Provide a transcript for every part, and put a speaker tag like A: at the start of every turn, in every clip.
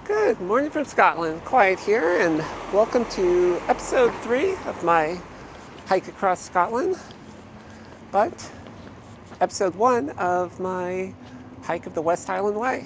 A: Good morning from Scotland. Quiet here, and welcome to episode 3 of my hike across Scotland, but episode 1 of my hike of the West Highland Way.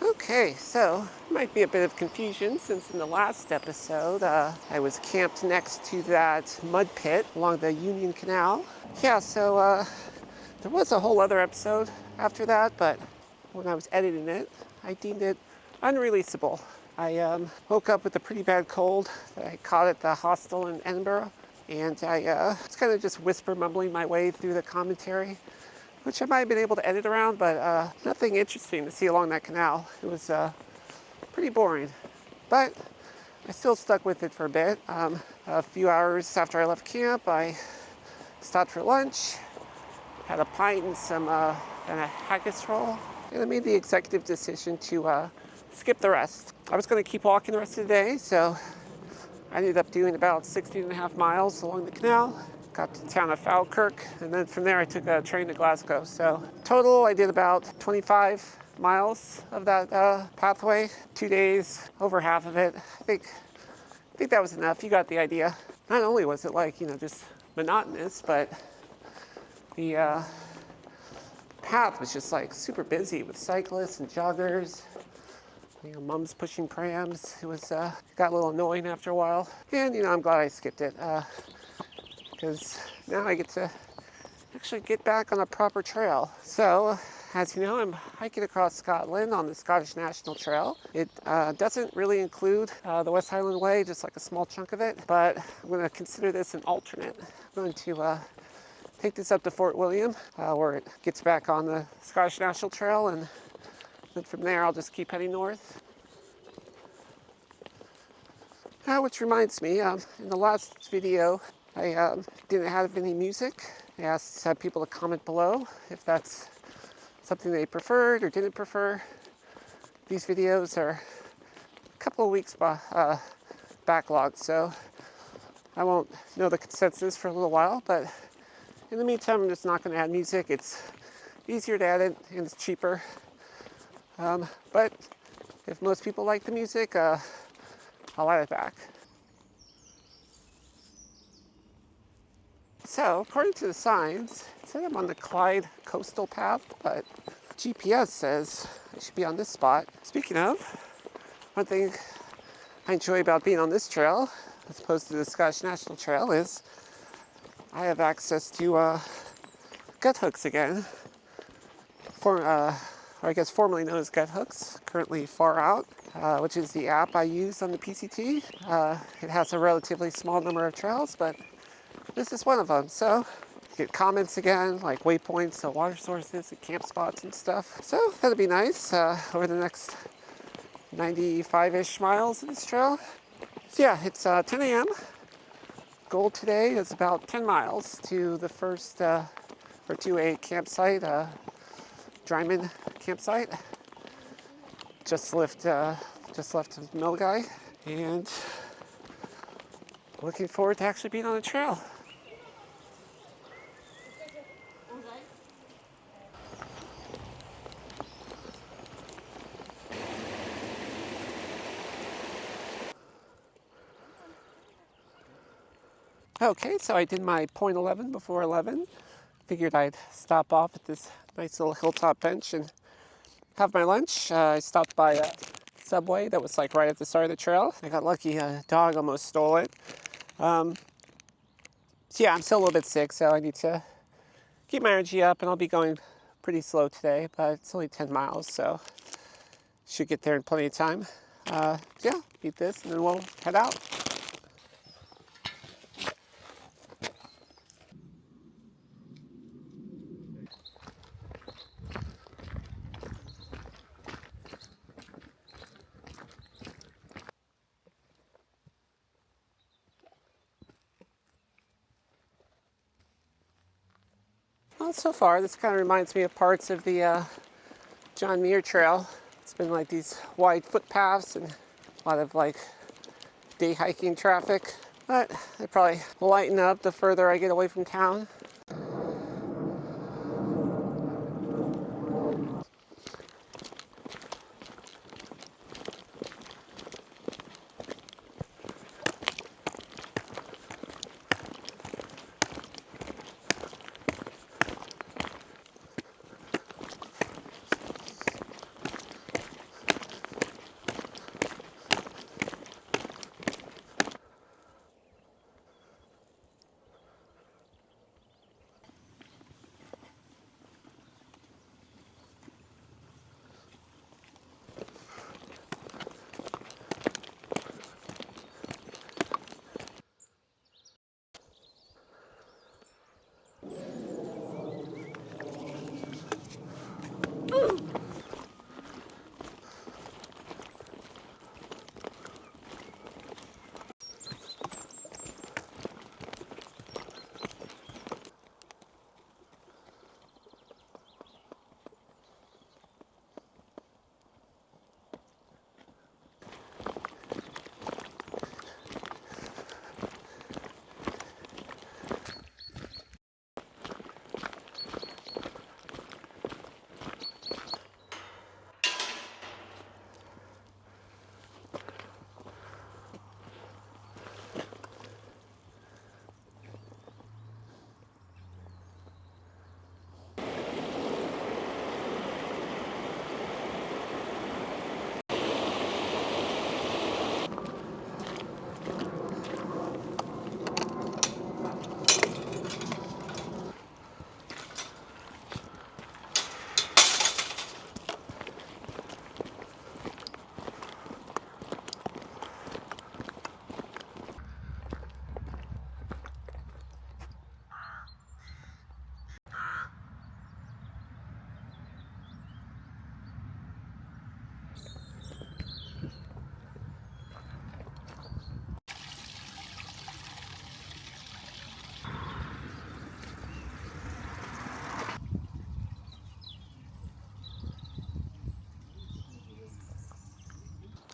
A: Okay, so might be a bit of confusion since in the last episode I was camped next to that mud pit along the Union Canal. Yeah, so there was a whole other episode after that, but when I was editing it, I deemed it unreleasable. I woke up with a pretty bad cold that I caught at the hostel in Edinburgh, and I was kind of just whisper mumbling my way through the commentary, which I might have been able to edit around, but nothing interesting to see along that canal. It was pretty boring, but I still stuck with it for a bit. A few hours after I left camp, I stopped for lunch, had a pint and and a haggis roll, and I made the executive decision to skip the rest. I was going to keep walking the rest of the day, so I ended up doing about 16.5 miles along the canal. Got to the town of Falkirk, and then from there I took a train to Glasgow. So total, I did about 25 miles of that pathway. 2 days, over half of it. I think that was enough. You got the idea. Not only was it just monotonous, but the path was just super busy with cyclists and joggers. Mums pushing prams. It was got a little annoying after a while. And I'm glad I skipped it. Because now I get to actually get back on a proper trail. So, as you know, I'm hiking across Scotland on the Scottish National Trail. It doesn't really include the West Highland Way, just like a small chunk of it, but I'm going to consider this an alternate. I'm going to take this up to Fort William, where it gets back on the Scottish National Trail, and then from there I'll just keep heading north. Which reminds me, in the last video, I didn't have any music. I asked people to comment below if that's something they preferred or didn't prefer. These videos are a couple of weeks backlogged, so I won't know the consensus for a little while, but in the meantime, I'm just not going to add music. It's easier to edit and it's cheaper. But if most people like the music, I'll add it back. So, according to the signs, it said I'm on the Clyde coastal path, but GPS says I should be on this spot. Speaking of, one thing I enjoy about being on this trail, as opposed to the Scottish National Trail, is I have access to gut hooks again. Or I guess formerly known as gut hooks, currently Far Out, which is the app I use on the PCT. It has a relatively small number of trails, but this is one of them. So you get comments again, like waypoints, so water sources and camp spots and stuff. So that'll be nice over the next 95-ish miles of this trail. So yeah, it's 10 a.m. Goal today is about 10 miles to the first, or to a campsite, Dryman campsite. Just left Milguy, and looking forward to actually being on the trail. Okay, so I did my point 11 before 11. Figured I'd stop off at this nice little hilltop bench and have my lunch. I stopped by a Subway that was right at the start of the trail. I got lucky, a dog almost stole it. So yeah, I'm still a little bit sick, so I need to keep my energy up, and I'll be going pretty slow today, but it's only 10 miles, so should get there in plenty of time. Yeah, eat this and then we'll head out. Well, so far, this kind of reminds me of parts of the John Muir Trail. It's been like these wide footpaths and a lot of like day hiking traffic, but they probably lighten up the further I get away from town.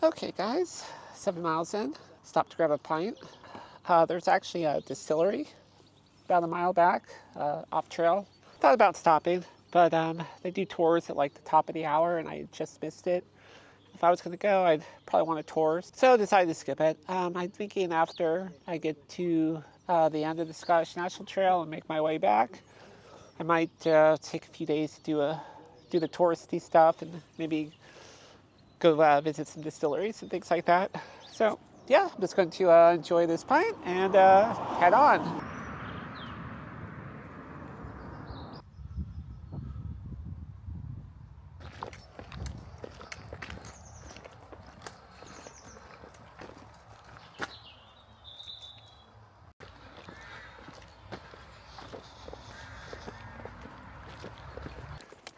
A: Okay guys, 7 miles in, stopped to grab a pint. There's actually a distillery about a mile back, off trail. Thought about stopping, but they do tours at like the top of the hour and I just missed it. If I was gonna go, I'd probably want a tour. So I decided to skip it. I'm thinking after I get to the end of the Scottish National Trail and make my way back, I might take a few days to do the touristy stuff and maybe go visit some distilleries and things like that. So yeah, I'm just going to enjoy this pint and head on.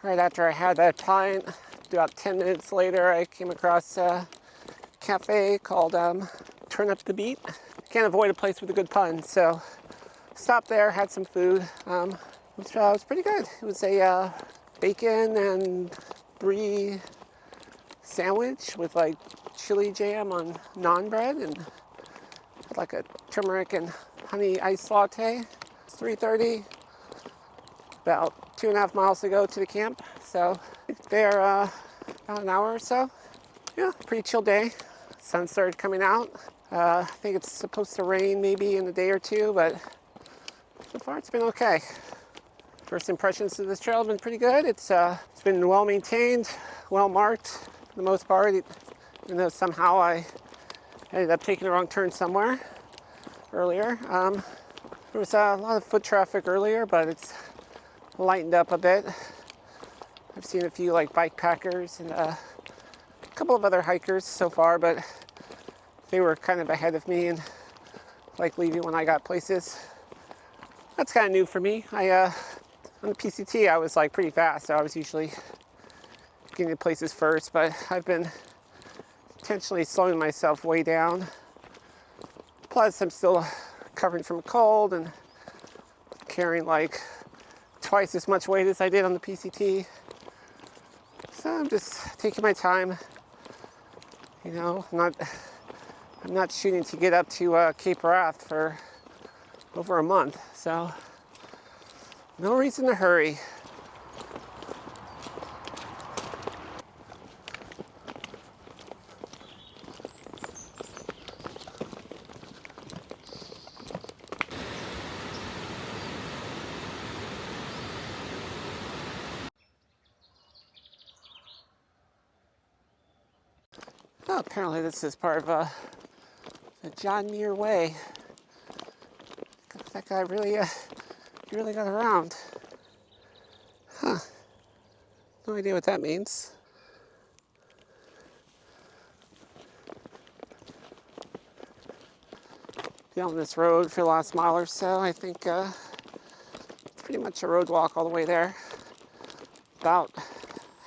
A: Right after I had that pint, about 10 minutes later, I came across a cafe called Turn Up the Beat. Can't avoid a place with a good pun, so stopped there, had some food, which was pretty good. It was a bacon and brie sandwich with like chili jam on naan bread and like a turmeric and honey iced latte. It's 3:30, about 2.5 miles to go to the camp, so there about an hour or so. Yeah, pretty chill day. Sun started coming out. I think it's supposed to rain maybe in a day or two, but so far it's been okay. First impressions of this trail have been pretty good. It's been well maintained, well marked for the most part, even though somehow I ended up taking the wrong turn somewhere earlier. There was a lot of foot traffic earlier, but it's lightened up a bit. I've seen a few like bike packers and a couple of other hikers so far, but they were kind of ahead of me and like leaving when I got places. That's kind of new for me. On the PCT, I was like pretty fast, so I was usually getting to places first, but I've been intentionally slowing myself way down. Plus, I'm still recovering from a cold and carrying like twice as much weight as I did on the PCT. So I'm just taking my time. You know, I'm not shooting to get up to Cape Wrath for over a month, so no reason to hurry. Oh, apparently this is part of the John Muir Way. That guy really got around. Huh. No idea what that means. Been on this road for the last mile or so. I think it's pretty much a road walk all the way there. About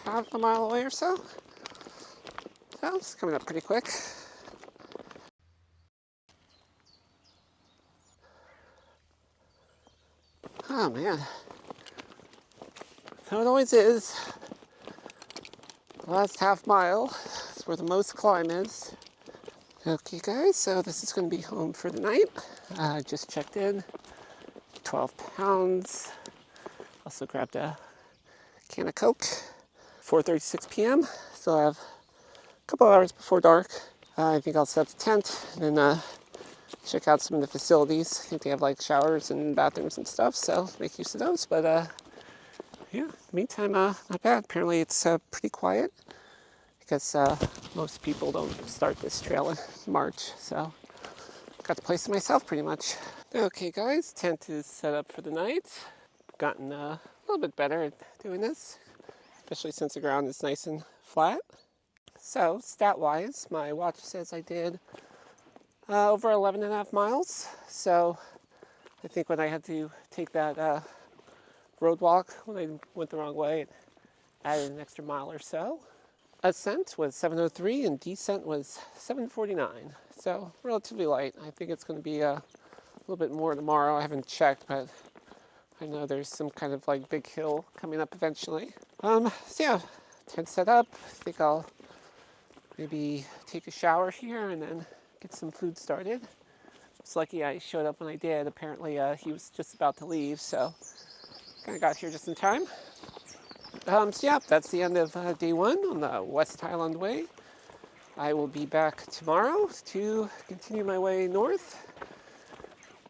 A: half a mile away or so. So it's coming up pretty quick. Oh man. So it always is. The last half mile is where the most climb is. Okay guys, so this is going to be home for the night. I just checked in. 12 pounds. Also grabbed a can of Coke. 4:36 p.m. Still have a couple hours before dark. I think I'll set up the tent and then check out some of the facilities. I think they have like showers and bathrooms and stuff, so make use of those. But yeah, meantime, not bad. Apparently it's pretty quiet because most people don't start this trail in March, so got the place to myself pretty much. Okay guys, tent is set up for the night. Gotten a little bit better at doing this, especially since the ground is nice and flat. So stat-wise, my watch says I did over 11.5 miles. So I think when I had to take that road walk, when I went the wrong way, it added an extra mile or so. Ascent was 7:03 and descent was 7:49. So relatively light. I think it's going to be a little bit more tomorrow. I haven't checked, but I know there's some kind of like big hill coming up eventually. So yeah, tent set up. I think I'll maybe take a shower here and then get some food started. It's lucky I showed up when I did. Apparently he was just about to leave, so kind of got here just in time. So yeah, that's the end of day one on the West Highland Way. I will be back tomorrow to continue my way north.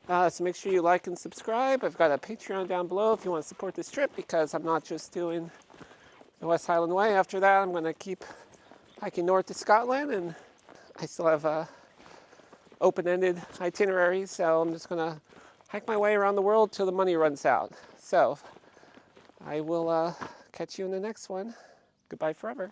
A: So make sure you like and subscribe. I've got a Patreon down below if you want to support this trip, because I'm not just doing the West Highland Way. After that, I'm going to keep hiking north to Scotland, and I still have a open-ended itinerary, so I'm just going to hike my way around the world till the money runs out. So I will catch you in the next one. Goodbye forever.